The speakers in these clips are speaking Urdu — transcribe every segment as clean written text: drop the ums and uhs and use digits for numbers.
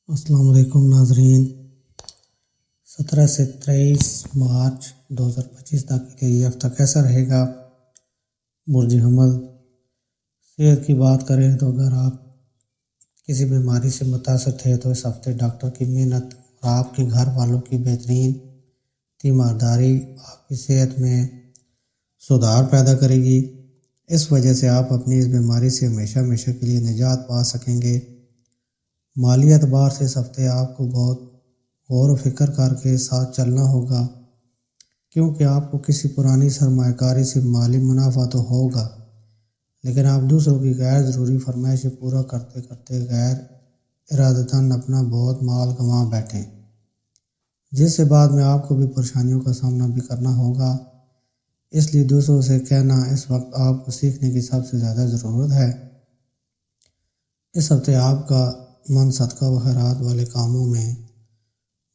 السلام علیکم ناظرین۔ 17 سے 23 مارچ 2025 تک کے لیے یہ ہفتہ کیسا رہے گا؟ برج حمل، صحت کی بات کریں تو اگر آپ کسی بیماری سے متاثر تھے تو اس ہفتے ڈاکٹر کی محنت اور آپ کے گھر والوں کی بہترین تیمارداری آپ کی صحت میں سدھار پیدا کرے گی۔ اس وجہ سے آپ اپنی اس بیماری سے ہمیشہ کے لیے نجات پا سکیں گے۔ مالی اعتبار سے اس ہفتے آپ کو بہت غور و فکر کر کے ساتھ چلنا ہوگا، کیونکہ آپ کو کسی پرانی سرمایہ کاری سے مالی منافع تو ہوگا، لیکن آپ دوسروں کی غیر ضروری فرمائشیں پورا کرتے غیر ارادتاً اپنا بہت مال گنوا بیٹھیں، جس سے بعد میں آپ کو بھی پریشانیوں کا سامنا بھی کرنا ہوگا۔ اس لیے دوسروں سے کہنا اس وقت آپ کو سیکھنے کی سب سے زیادہ ضرورت ہے۔ اس ہفتے آپ کا من صدقہ و خیرات والے کاموں میں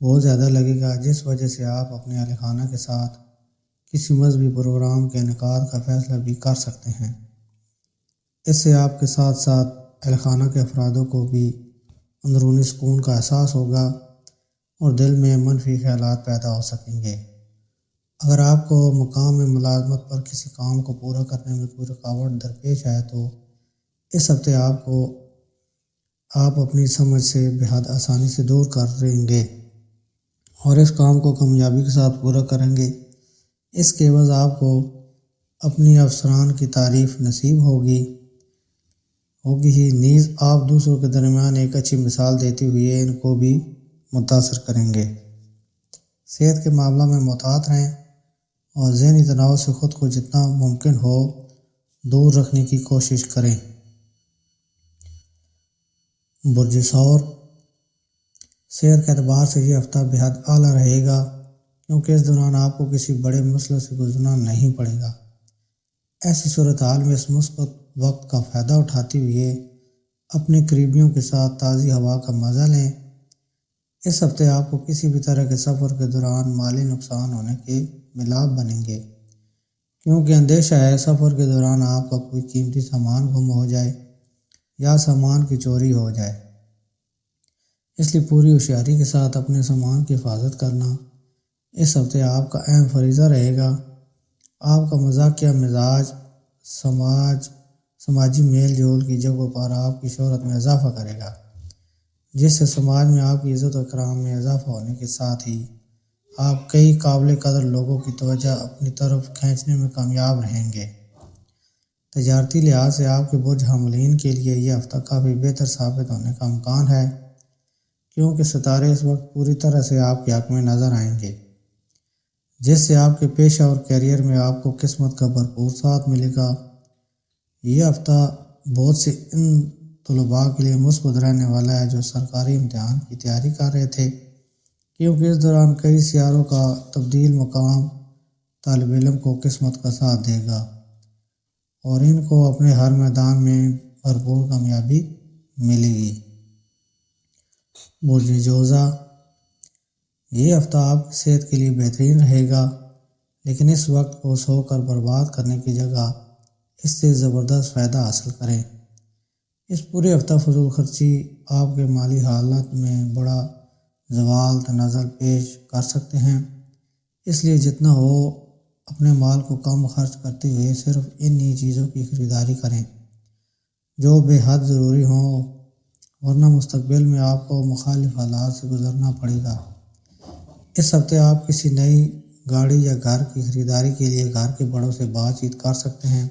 بہت زیادہ لگے گا، جس وجہ سے آپ اپنے اہل خانہ کے ساتھ کسی مذہبی پروگرام کے انعقاد کا فیصلہ بھی کر سکتے ہیں۔ اس سے آپ کے ساتھ ساتھ اہل خانہ کے افرادوں کو بھی اندرونی سکون کا احساس ہوگا اور دل میں منفی خیالات پیدا ہو سکیں گے۔ اگر آپ کو مقام ملازمت پر کسی کام کو پورا کرنے میں کوئی رکاوٹ درپیش ہے تو اس ہفتے آپ اپنی سمجھ سے بے حد آسانی سے دور کر لیں گے اور اس کام کو کامیابی کے ساتھ پورا کریں گے۔ اس کے عوض آپ کو اپنی افسران کی تعریف نصیب ہوگی ہی، نیز آپ دوسروں کے درمیان ایک اچھی مثال دیتے ہوئے ان کو بھی متاثر کریں گے۔ صحت کے معاملہ میں محتاط رہیں اور ذہنی تناؤ سے خود کو جتنا ممکن ہو دور رکھنے کی کوشش کریں۔ برج ثور، صحت کے اعتبار سے یہ ہفتہ بے حد اعلیٰ رہے گا، کیونکہ اس دوران آپ کو کسی بڑے مسئلے سے گزرنا نہیں پڑے گا۔ ایسی صورتحال میں اس مثبت وقت کا فائدہ اٹھاتے ہوئے اپنے قریبیوں کے ساتھ تازی ہوا کا مزہ لیں۔ اس ہفتے آپ کو کسی بھی طرح کے سفر کے دوران مالی نقصان ہونے کے ملاب بنیں گے، کیونکہ اندیشہ ہے سفر کے دوران آپ کا کوئی قیمتی سامان گم ہو جائے یا سامان کی چوری ہو جائے۔ اس لیے پوری ہوشیاری کے ساتھ اپنے سامان کی حفاظت کرنا اس ہفتے آپ کا اہم فریضہ رہے گا۔ آپ کا مزاحیہ مزاج سماجی میل جول کی جگہوں پر آپ کی شہرت میں اضافہ کرے گا، جس سے سماج میں آپ کی عزت و اکرام میں اضافہ ہونے کے ساتھ ہی آپ کئی قابل قدر لوگوں کی توجہ اپنی طرف کھینچنے میں کامیاب رہیں گے۔ تجارتی لحاظ سے آپ کے برج حاملین کے لیے یہ ہفتہ کافی بہتر ثابت ہونے کا امکان ہے، کیونکہ ستارے اس وقت پوری طرح سے آپ کے حق میں نظر آئیں گے، جس سے آپ کے پیشہ اور کیریئر میں آپ کو قسمت کا بھرپور ساتھ ملے گا۔ یہ ہفتہ بہت سے ان طلباء کے لیے مثبت رہنے والا ہے جو سرکاری امتحان کی تیاری کر رہے تھے، کیونکہ اس دوران کئی سیاروں کا تبدیل مقام طالب علم کو قسمت کا ساتھ دے گا اور ان کو اپنے ہر میدان میں بھرپور کامیابی ملے گی۔ برج جوزا، یہ ہفتہ آپ کی صحت کے لیے بہترین رہے گا، لیکن اس وقت کو سو کر برباد کرنے کی جگہ اس سے زبردست فائدہ حاصل کریں۔ اس پورے ہفتہ فضول خرچی آپ کے مالی حالت میں بڑا زوال تنزل پیش کر سکتے ہیں، اس لیے جتنا ہو اپنے مال کو کم خرچ کرتے ہوئے صرف انہی چیزوں کی خریداری کریں جو بے حد ضروری ہوں، ورنہ مستقبل میں آپ کو مخالف حالات سے گزرنا پڑے گا۔ اس ہفتے آپ کسی نئی گاڑی یا گھر کی خریداری کے لیے گھر کے بڑوں سے بات چیت کر سکتے ہیں،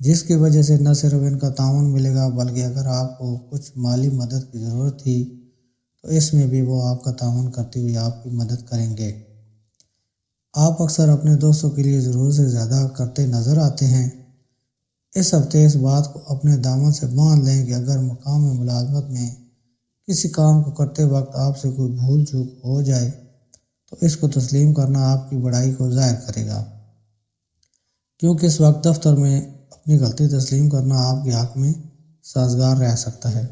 جس کی وجہ سے نہ صرف ان کا تعاون ملے گا بلکہ اگر آپ کو کچھ مالی مدد کی ضرورت تھی تو اس میں بھی وہ آپ کا تعاون کرتے ہوئے آپ کی مدد کریں گے۔ آپ اکثر اپنے دوستوں کے لیے ضرورت سے زیادہ کرتے نظر آتے ہیں۔ اس ہفتے اس بات کو اپنے دامن سے باندھ لیں کہ اگر مقام ملازمت میں کسی کام کو کرتے وقت آپ سے کوئی بھول چوک ہو جائے تو اس کو تسلیم کرنا آپ کی بڑائی کو ظاہر کرے گا، کیونکہ اس وقت دفتر میں اپنی غلطی تسلیم کرنا آپ کے حق میں سازگار رہ سکتا ہے،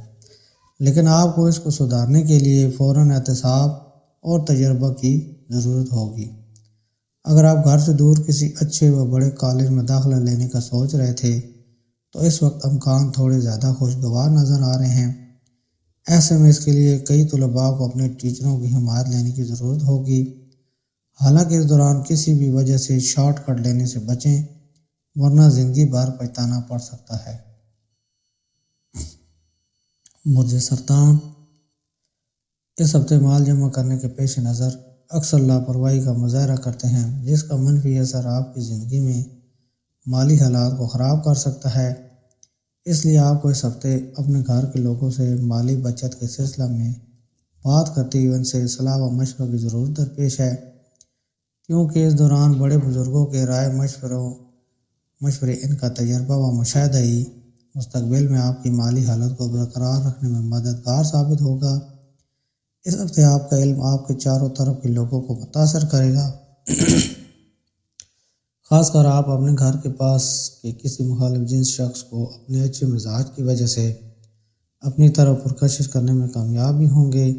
لیکن آپ کو اس کو سدھارنے کے لیے فوراً احتساب اور تجربہ کی ضرورت ہوگی۔ اگر آپ گھر سے دور کسی اچھے و بڑے کالج میں داخلہ لینے کا سوچ رہے تھے تو اس وقت امکان تھوڑے زیادہ خوشگوار نظر آ رہے ہیں۔ ایسے میں اس کے لیے کئی طلباء کو اپنے ٹیچروں کی حمایت لینے کی ضرورت ہوگی۔ حالانکہ اس دوران کسی بھی وجہ سے شارٹ کٹ لینے سے بچیں، ورنہ زندگی بھر پچھتانا پڑ سکتا ہے۔ برج سرطان، اس ہفتے مال جمع کرنے کے پیش نظر اکثر لاپرواہی کا مظاہرہ کرتے ہیں، جس کا منفی اثر آپ کی زندگی میں مالی حالات کو خراب کر سکتا ہے۔ اس لیے آپ کو اس ہفتے اپنے گھر کے لوگوں سے مالی بچت کے سلسلہ میں بات کرتے ہوئے ان سے صلاح و مشورہ کی ضرورت درپیش ہے، کیونکہ اس دوران بڑے بزرگوں کے رائے مشورے ان کا تجربہ و مشاہدہ ہی مستقبل میں آپ کی مالی حالت کو برقرار رکھنے میں مددگار ثابت ہوگا۔ اس ہفتے آپ کا علم آپ کے چاروں طرف کے لوگوں کو متاثر کرے گا، خاص کر آپ اپنے گھر کے پاس کے کسی مخالف جنس شخص کو اپنے اچھے مزاج کی وجہ سے اپنی طرف پرکشش کرنے میں کامیاب بھی ہوں گے۔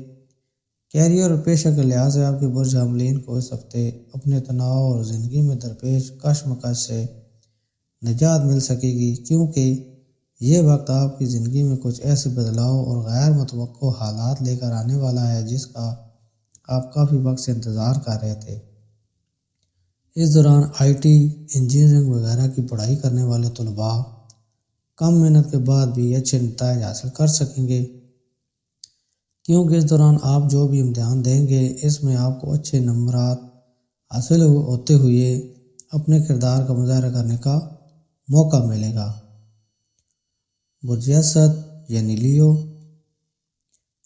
کیریئر اور پیشہ کے لحاظ سے آپ کے برج حاملین کو اس ہفتے اپنے تناؤ اور زندگی میں درپیش کشمکش سے نجات مل سکے گی، کیونکہ یہ وقت آپ کی زندگی میں کچھ ایسے بدلاؤ اور غیر متوقع حالات لے کر آنے والا ہے جس کا آپ کافی وقت سے انتظار کر رہے تھے۔ اس دوران IT، انجینئرنگ وغیرہ کی پڑھائی کرنے والے طلباء کم محنت کے بعد بھی اچھے نتائج حاصل کر سکیں گے، کیونکہ اس دوران آپ جو بھی امتحان دیں گے اس میں آپ کو اچھے نمبرات حاصل ہوتے ہوئے اپنے کردار کا مظاہرہ کرنے کا موقع ملے گا۔ برج اسد یعنی لیو،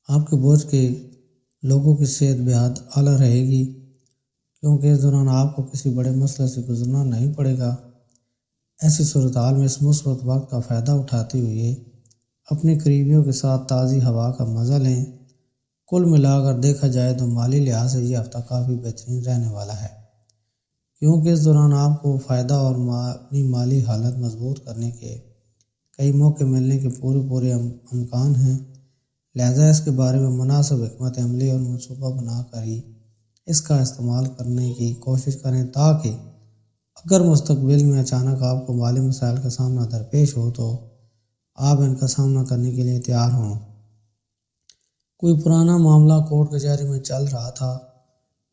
آپ کے برج کے لوگوں کی صحت بہت اعلیٰ رہے گی، کیونکہ اس دوران آپ کو کسی بڑے مسئلے سے گزرنا نہیں پڑے گا۔ ایسی صورتحال میں اس مثبت وقت کا فائدہ اٹھاتے ہوئے اپنے قریبیوں کے ساتھ تازی ہوا کا مزہ لیں۔ کل ملا کر دیکھا جائے تو مالی لحاظ سے یہ ہفتہ کافی بہترین رہنے والا ہے، کیونکہ اس دوران آپ کو فائدہ اور اپنی مالی حالت مضبوط کرنے کے کئی موقع ملنے کے پورے امکان ہیں۔ لہذا اس کے بارے میں مناسب حکمت عملی اور منصوبہ بنا کر ہی اس کا استعمال کرنے کی کوشش کریں، تاکہ اگر مستقبل میں اچانک آپ کو مالی مسائل کا سامنا درپیش ہو تو آپ ان کا سامنا کرنے کے لیے تیار ہوں۔ کوئی پرانا معاملہ کورٹ کچہری میں چل رہا تھا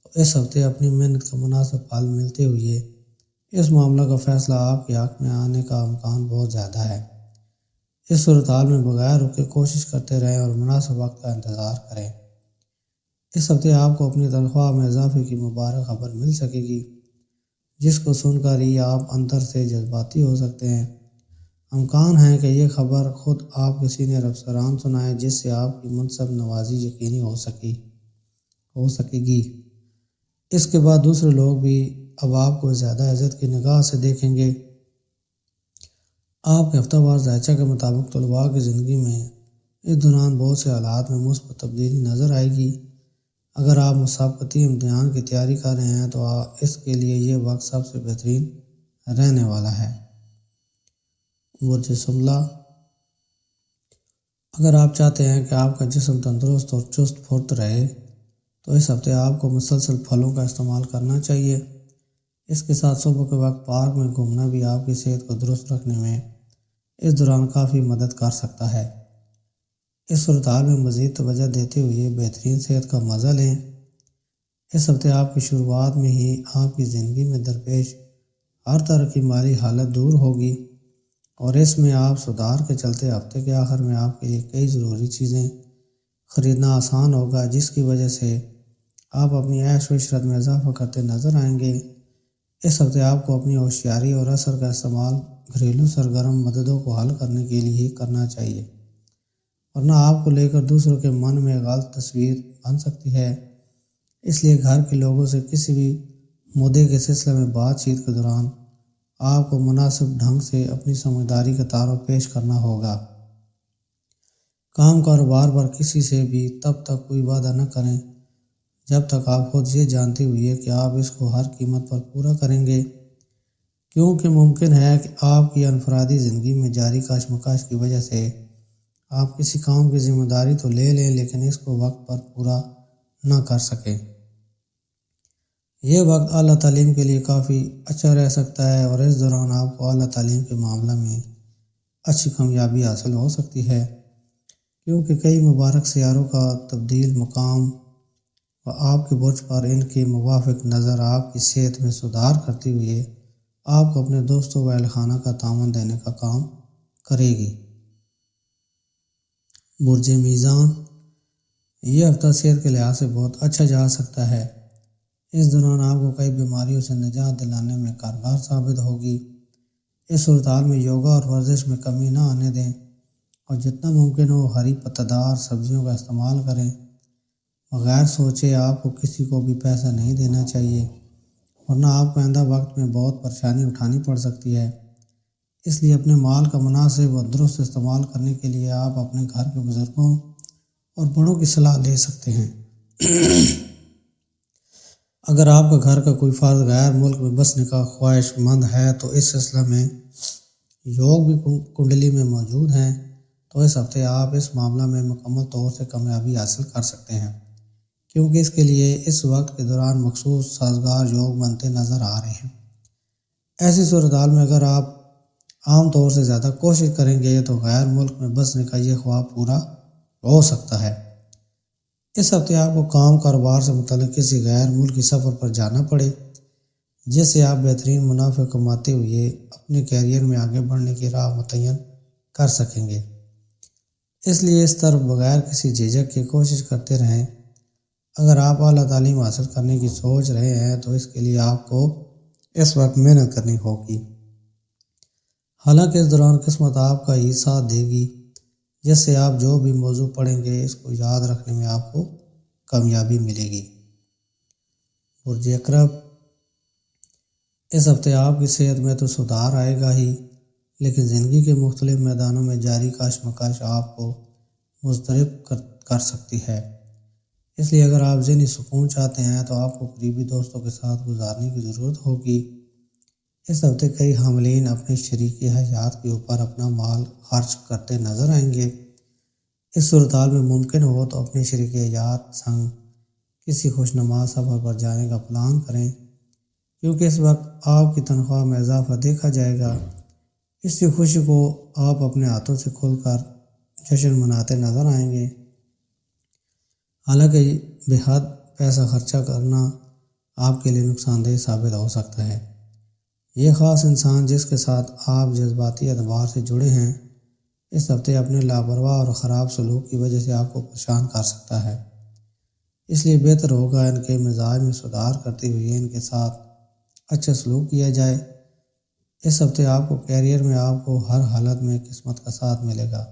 تو اس ہفتے اپنی محنت کا مناسب پھل ملتے ہوئے اس معاملہ کا فیصلہ آپ کے حق میں آنے کا امکان بہت زیادہ ہے۔ اس صورتحال میں بغیر رکے کوشش کرتے رہیں اور مناسب وقت کا انتظار کریں۔ اس ہفتے آپ کو اپنی تنخواہ میں اضافے کی مبارک خبر مل سکے گی، جس کو سن کر ہی آپ اندر سے جذباتی ہو سکتے ہیں۔ امکان ہے کہ یہ خبر خود آپ کے سینئر افسران سنائیں، جس سے آپ کی منصب نوازی یقینی ہو سکے گی۔ اس کے بعد دوسرے لوگ بھی اب آپ کو زیادہ عزت کی نگاہ سے دیکھیں گے۔ آپ کے ہفتہ وار ذائچہ کے مطابق طلباء کی زندگی میں اس دوران بہت سے حالات میں مثبت تبدیلی نظر آئے گی۔ اگر آپ مسابقتی امتحان کی تیاری کر رہے ہیں تو اس کے لیے یہ وقت سب سے بہترین رہنے والا ہے۔ برج شملہ، اگر آپ چاہتے ہیں کہ آپ کا جسم تندرست اور چست پھرت رہے تو اس ہفتے آپ کو مسلسل پھلوں کا استعمال کرنا چاہیے۔ اس کے ساتھ صبح کے وقت پارک میں گھومنا بھی آپ کی صحت کو درست رکھنے میں اس دوران کافی مدد کر سکتا ہے۔ اس صورتحال میں مزید توجہ دیتے ہوئے بہترین صحت کا مزہ لیں۔ اس ہفتے آپ کی شروعات میں ہی آپ کی زندگی میں درپیش ہر طرح کی مالی حالت دور ہوگی، اور اس میں آپ سدھار کے چلتے ہفتے کے آخر میں آپ کے لیے کئی ضروری چیزیں خریدنا آسان ہوگا، جس کی وجہ سے آپ اپنی عیش و عشرت میں اضافہ کرتے نظر آئیں گے۔ اس ہفتے آپ کو اپنی ہوشیاری اور اثر کا استعمال گھریلو سرگرم مددوں کو حل کرنے کے لیے ہی کرنا چاہیے، ورنہ آپ کو لے کر دوسروں کے من میں غلط تصویر بن سکتی ہے۔ اس لیے گھر کے لوگوں سے کسی بھی مدعے کے سلسلے میں بات چیت کے دوران آپ کو مناسب ڈھنگ سے اپنی سمجھداری کا تعارف پیش کرنا ہوگا۔ کام کاروبار پر کسی سے بھی تب تک کوئی وعدہ نہ کریں جب تک آپ خود یہ جانتے ہوئے کہ آپ اس کو ہر قیمت پر پورا کریں گے، کیونکہ ممکن ہے کہ آپ کی انفرادی زندگی میں جاری کشمکش کی وجہ سے آپ کسی کام کی ذمہ داری تو لے لیں لیکن اس کو وقت پر پورا نہ کر سکیں۔ یہ وقت اعلیٰ تعلیم کے لیے کافی اچھا رہ سکتا ہے، اور اس دوران آپ کو اعلیٰ تعلیم کے معاملہ میں اچھی کامیابی حاصل ہو سکتی ہے، کیونکہ کئی مبارک سیاروں کا تبدیل مقام و آپ کے برج پر ان کے موافق نظر آپ کی صحت میں سدھار کرتی ہوئے آپ کو اپنے دوستوں و اہل خانہ کا تعاون دینے کا کام کرے گی۔ برج میزان، یہ ہفتہ صحت کے لحاظ سے بہت اچھا جا سکتا ہے۔ اس دوران آپ کو کئی بیماریوں سے نجات دلانے میں کارگر ثابت ہوگی۔ اس صورتحال میں یوگا اور ورزش میں کمی نہ آنے دیں اور جتنا ممکن ہو ہری پتہ دار سبزیوں کا استعمال کریں۔ بغیر سوچے آپ کو کسی کو بھی پیسہ نہیں دینا چاہیے، ورنہ آپ کو آئندہ وقت میں بہت پریشانی اٹھانی پڑ سکتی ہے۔ اس لیے اپنے مال کا مناسب اور درست استعمال کرنے کے لیے آپ اپنے گھر کے بزرگوں اور بڑوں کی صلاح لے سکتے ہیں۔ اگر آپ کا گھر کا کوئی فرد غیر ملک میں بسنے کا خواہش مند ہے تو اس سلسلے میں یوگ بھی کنڈلی میں موجود ہیں، تو اس ہفتے آپ اس معاملہ میں مکمل طور سے کامیابی حاصل کر سکتے ہیں، کیونکہ اس کے لیے اس وقت کے دوران مخصوص سازگار یوگ بنتے نظر آ رہے ہیں۔ ایسی صورتحال میں اگر آپ عام طور سے زیادہ کوشش کریں گے تو غیر ملک میں بسنے کا یہ خواب پورا ہو سکتا ہے۔ اس ہفتے آپ کو کام کاروبار سے متعلق کسی غیر ملکی سفر پر جانا پڑے، جس سے آپ بہترین منافع کماتے ہوئے اپنے کیریئر میں آگے بڑھنے کی راہ متعین کر سکیں گے۔ اس لیے اس طرف بغیر کسی جھجک کے کوشش کرتے رہیں۔ اگر آپ اعلیٰ تعلیم حاصل کرنے کی سوچ رہے ہیں تو اس کے لیے آپ کو اس وقت محنت کرنی ہوگی۔ حالانکہ اس دوران قسمت آپ کا ہی ساتھ دے گی، جس سے آپ جو بھی موضوع پڑھیں گے اس کو یاد رکھنے میں آپ کو کامیابی ملے گی۔ برج عقرب، اس ہفتے آپ کی صحت میں تو سدھار آئے گا ہی، لیکن زندگی کے مختلف میدانوں میں جاری کشمکش آپ کو مضطرب کر سکتی ہے۔ اس لیے اگر آپ ذہنی سکون چاہتے ہیں تو آپ کو قریبی دوستوں کے ساتھ گزارنے کی ضرورت ہوگی۔ اس ہفتے کئی حاملین اپنے شریک حیات کے اوپر اپنا مال خرچ کرتے نظر آئیں گے۔ اس صورتحال میں ممکن ہو تو اپنے شریک حیات سنگ کسی خوشنما سفر پر جانے کا پلان کریں، کیونکہ اس وقت آپ کی تنخواہ میں اضافہ دیکھا جائے گا۔ اس کی خوشی کو آپ اپنے ہاتھوں سے کھل کر جشن مناتے نظر آئیں گے۔ حالانکہ بے حد پیسہ خرچہ کرنا آپ کے لیے نقصان دہ ثابت ہو سکتا ہے۔ یہ خاص انسان جس کے ساتھ آپ جذباتی اعتبار سے جڑے ہیں، اس ہفتے اپنے لاپرواہ اور خراب سلوک کی وجہ سے آپ کو پریشان کر سکتا ہے۔ اس لیے بہتر ہوگا ان کے مزاج میں سدھار کرتے ہوئے ان کے ساتھ اچھا سلوک کیا جائے۔ اس ہفتے آپ کو کیریئر میں آپ کو ہر حالت میں قسمت کا ساتھ ملے گا،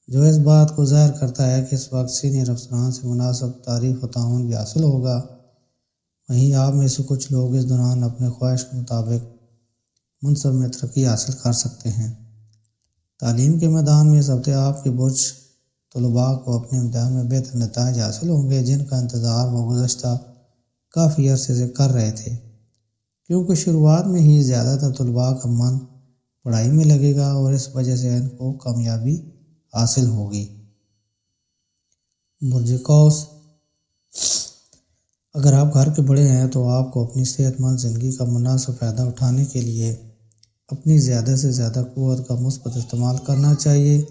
جو اس بات کو ظاہر کرتا ہے کہ اس وقت سینئر افسران سے مناسب تعریف و تعاون بھی حاصل ہوگا۔ وہیں آپ میں سے کچھ لوگ اس دوران اپنے خواہش کے مطابق منصب میں ترقی حاصل کر سکتے ہیں۔ تعلیم کے میدان میں اس ہفتے آپ کے برج طلباء کو اپنے امتحان میں بہتر نتائج حاصل ہوں گے، جن کا انتظار وہ گزشتہ کافی عرصے سے کر رہے تھے، کیونکہ شروعات میں ہی زیادہ تر طلباء کا من پڑھائی میں لگے گا اور اس وجہ سے ان کو کامیابی حاصل ہوگی۔ برج قوس، اگر آپ گھر کے بڑے ہیں تو آپ کو اپنی صحت مند زندگی کا مناسب فائدہ اٹھانے کے لیے اپنی زیادہ سے زیادہ قوت کا مثبت استعمال کرنا چاہیے،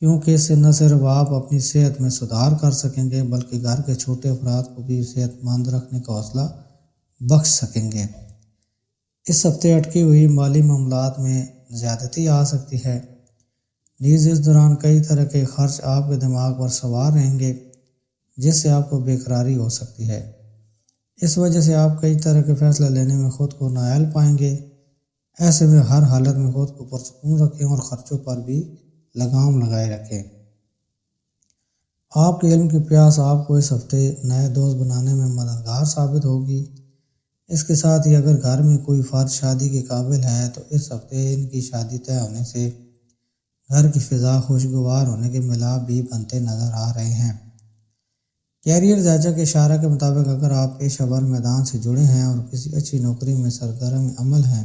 کیونکہ اس سے نہ صرف آپ اپنی صحت میں سدھار کر سکیں گے بلکہ گھر کے چھوٹے افراد کو بھی صحت مند رکھنے کا حوصلہ بخش سکیں گے۔ اس ہفتے اٹکی ہوئی مالی معاملات میں زیادتی آ سکتی ہے، نیز اس دوران کئی طرح کے خرچ آپ کے دماغ پر سوار رہیں گے، جس سے آپ کو بے قراری ہو سکتی ہے۔ اس وجہ سے آپ کئی طرح کے فیصلہ لینے میں خود کو نااہل پائیں گے۔ ایسے میں ہر حالت میں خود کو پرسکون رکھیں اور خرچوں پر بھی لگام لگائے رکھیں۔ آپ کے علم کی پیاس آپ کو اس ہفتے نئے دوست بنانے میں مددگار ثابت ہوگی۔ اس کے ساتھ ہی اگر گھر میں کوئی فرد شادی کے قابل ہے تو اس ہفتے ان کی شادی طے ہونے سے گھر کی فضا خوشگوار ہونے کے ملاب بھی بنتے نظر آ رہے ہیں۔ کیریئر جائزہ کے اشارہ کے مطابق اگر آپ پیشہ ور میدان سے جڑے ہیں اور کسی اچھی نوکری میں سرگرم عمل ہیں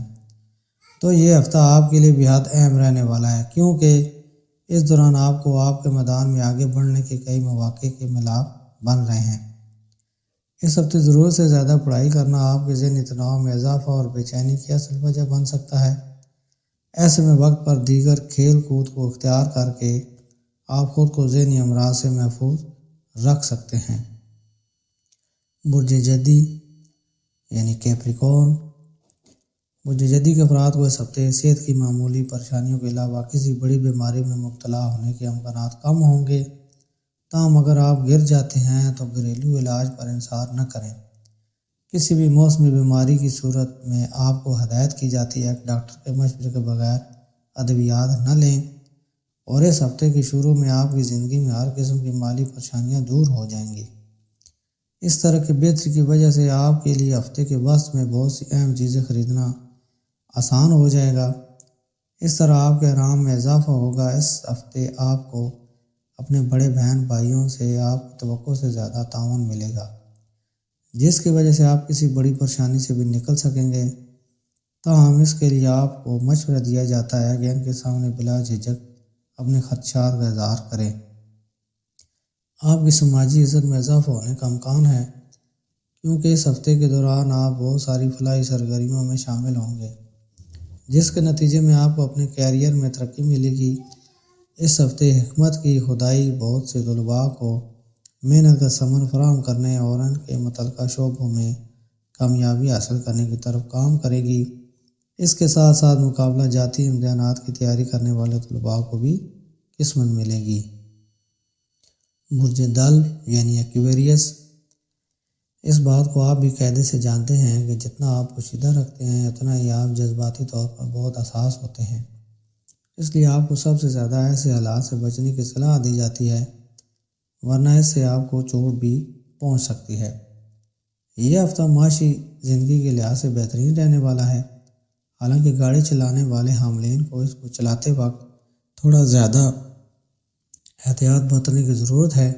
تو یہ ہفتہ آپ کے لیے بہت اہم رہنے والا ہے، کیونکہ اس دوران آپ کو آپ کے میدان میں آگے بڑھنے کے کئی مواقع کے ملاب بن رہے ہیں۔ اس ہفتے ضرورت سے زیادہ پڑھائی کرنا آپ کے ذہنی تناؤ میں اضافہ اور بے چینی کی اصل وجہ بن سکتا ہے۔ ایسے میں وقت پر دیگر کھیل کود کو اختیار کر کے آپ خود کو ذہنی امراض سے محفوظ رکھ سکتے ہیں۔ برج جدی یعنی کیپریکارن، برج جدی کے افراد کو اس ہفتے صحت کی معمولی پریشانیوں کے علاوہ کسی بڑی بیماری میں مبتلا ہونے کے امکانات کم ہوں گے۔ تاہم اگر آپ گر جاتے ہیں تو گھریلو علاج پر انحصار نہ کریں۔ کسی بھی موسمی بیماری کی صورت میں آپ کو ہدایت کی جاتی ہے کہ ڈاکٹر کے مشورے کے بغیر ادویات نہ لیں، اور اس ہفتے کے شروع میں آپ کی زندگی میں ہر قسم کی مالی پریشانیاں دور ہو جائیں گی۔ اس طرح کی بہتری کی وجہ سے آپ کے لیے ہفتے کے وسط میں بہت سی اہم چیزیں خریدنا آسان ہو جائے گا۔ اس طرح آپ کے آرام میں اضافہ ہوگا۔ اس ہفتے آپ کو اپنے بڑے بہن بھائیوں سے آپ کی توقع سے زیادہ تعاون ملے گا، جس کی وجہ سے آپ کسی بڑی پریشانی سے بھی نکل سکیں گے۔ تاہم اس کے لیے آپ کو مشورہ دیا جاتا ہے کہ ان کے سامنے بلا جھجک اپنے خدشات کا اظہار کریں۔ آپ کی سماجی عزت میں اضافہ ہونے کا امکان ہے، کیونکہ اس ہفتے کے دوران آپ بہت ساری فلاحی سرگرمیوں میں شامل ہوں گے، جس کے نتیجے میں آپ کو اپنے کیریئر میں ترقی ملے گی۔ اس ہفتے حکمت کی خدائی بہت سے طلباء کو محنت کا ثمر فراہم کرنے اور ان کے متعلقہ شعبوں میں کامیابی حاصل کرنے کی طرف کام کرے گی۔ اس کے ساتھ ساتھ مقابلہ جاتی امتحانات کی تیاری کرنے والے طلباء کو بھی قسمت ملے گی۔ برج دلو یعنی ایکویریس، اس بات کو آپ بھی قاعدے سے جانتے ہیں کہ جتنا آپ پوشیدہ رکھتے ہیں اتنا ہی آپ جذباتی طور پر بہت حساس ہوتے ہیں۔ اس لیے آپ کو سب سے زیادہ ایسے حالات سے بچنے کی صلاح دی جاتی ہے، ورنہ اس سے آپ کو چوٹ بھی پہنچ سکتی ہے۔ یہ ہفتہ معاشی زندگی کے لحاظ سے بہترین رہنے والا ہے، حالانکہ گاڑی چلانے والے حاملین کو اس کو چلاتے وقت تھوڑا زیادہ احتیاط برتنے کی ضرورت ہے،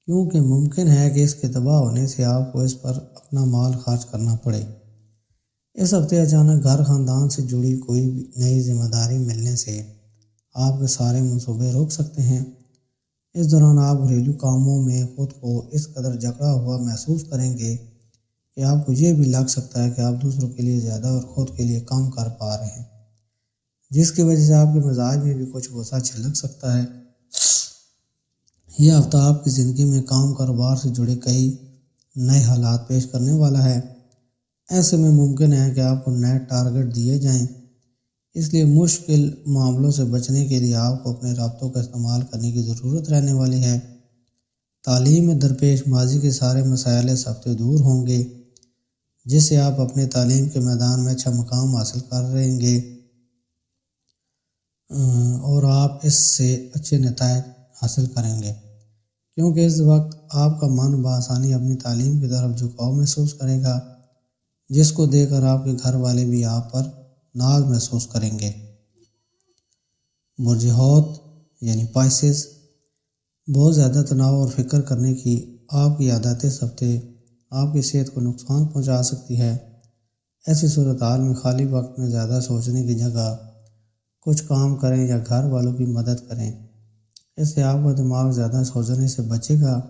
کیونکہ ممکن ہے کہ اس کے تباہ ہونے سے آپ کو اس پر اپنا مال خرچ کرنا پڑے۔ اس ہفتے اچانک گھر خاندان سے جڑی کوئی نئی ذمہ داری ملنے سے آپ کے سارے منصوبے رک سکتے ہیں۔ اس دوران آپ گھریلو کاموں میں خود کو اس قدر جکڑا ہوا محسوس کریں گے کہ آپ کو یہ بھی لگ سکتا ہے کہ آپ دوسروں کے لیے زیادہ اور خود کے لیے کم کر پا رہے ہیں، جس کی وجہ سے آپ کے مزاج میں بھی کچھ غصہ چھلک سکتا ہے۔ یہ ہفتہ آپ کی زندگی میں کام کاروبار سے جڑے کئی نئے حالات پیش کرنے والا ہے۔ ایسے میں ممکن ہے کہ آپ کو نئے ٹارگٹ دیے جائیں، اس لیے مشکل معاملوں سے بچنے کے لیے آپ کو اپنے رابطوں کا استعمال کرنے کی ضرورت رہنے والی ہے۔ تعلیم میں درپیش ماضی کے سارے مسائل اس ہفتے دور ہوں گے، جس سے آپ اپنے تعلیم کے میدان میں اچھا مقام حاصل کر رہیں گے اور آپ اس سے اچھے نتائج حاصل کریں گے، کیونکہ اس وقت آپ کا من بآسانی اپنی تعلیم کی طرف جھکاؤ محسوس کرے گا، جس کو دیکھ کر آپ کے گھر والے بھی آپ پر ناز محسوس کریں گے۔ برج حوت یعنی پائسس، بہت زیادہ تناؤ اور فکر کرنے کی آپ کی عادت اس ہفتے آپ کی صحت کو نقصان پہنچا سکتی ہے۔ ایسی صورتحال میں خالی وقت میں زیادہ سوچنے کی جگہ کچھ کام کریں یا گھر والوں کی مدد کریں، اس سے آپ کا دماغ زیادہ سوچنے سے بچے گا۔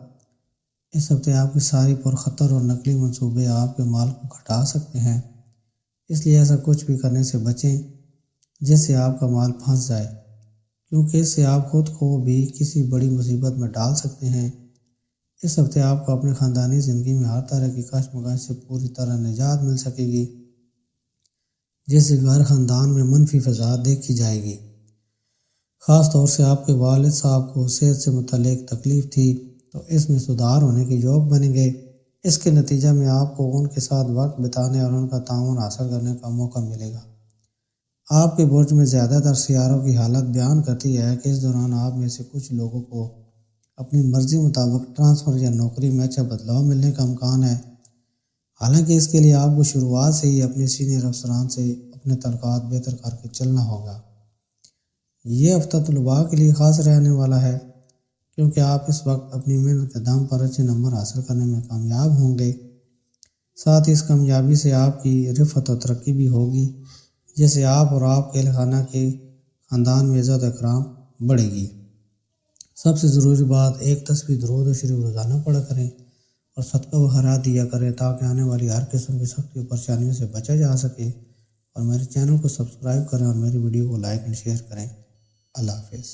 اس ہفتے آپ کی ساری پرخطر اور نقلی منصوبے آپ کے مال کو گھٹا سکتے ہیں، اس لیے ایسا کچھ بھی کرنے سے بچیں جس سے آپ کا مال پھنس جائے، کیونکہ اس سے آپ خود کو بھی کسی بڑی مصیبت میں ڈال سکتے ہیں۔ اس ہفتے آپ کو اپنے خاندانی زندگی میں ہر طرح کی کشمکش سے پوری طرح نجات مل سکے گی، جس سے گھر خاندان میں منفی فضا دیکھی جائے گی۔ خاص طور سے آپ کے والد صاحب کو صحت سے متعلق تکلیف تھی تو اس میں سدھار ہونے کے یوگ بنیں گے۔ اس کے نتیجہ میں آپ کو ان کے ساتھ وقت بتانے اور ان کا تعاون حاصل کرنے کا موقع ملے گا۔ آپ کے برج میں زیادہ تر سیاروں کی حالت بیان کرتی ہے کہ اس دوران آپ میں سے کچھ لوگوں کو اپنی مرضی مطابق ٹرانسفر یا نوکری میں اچھا بدلاؤ ملنے کا امکان ہے، حالانکہ اس کے لیے آپ کو شروعات سے ہی اپنے سینئر افسران سے اپنے تعلقات بہتر کر کے چلنا ہوگا۔ یہ ہفتہ طلباء کے لیے خاص رہنے والا ہے، کیونکہ آپ اس وقت اپنی محنت کے دم پر اچھے نمبر حاصل کرنے میں کامیاب ہوں گے۔ ساتھ ہی اس کامیابی سے آپ کی رفعت و ترقی بھی ہوگی، جس سے آپ اور آپ کے اہل خانہ کے خاندان میں عزت و اکرام بڑھے گی۔ سب سے ضروری بات، ایک تسبیح درود و شریف روزانہ پڑھا کریں اور صدقہ و خیرات دیا کریں تاکہ آنے والی ہر قسم کی سختی و پریشانیوں سے بچا جا سکے، اور میرے چینل کو سبسکرائب کریں اور میری ویڈیو کو لائک اینڈ شیئر کریں۔ اللہ حافظ۔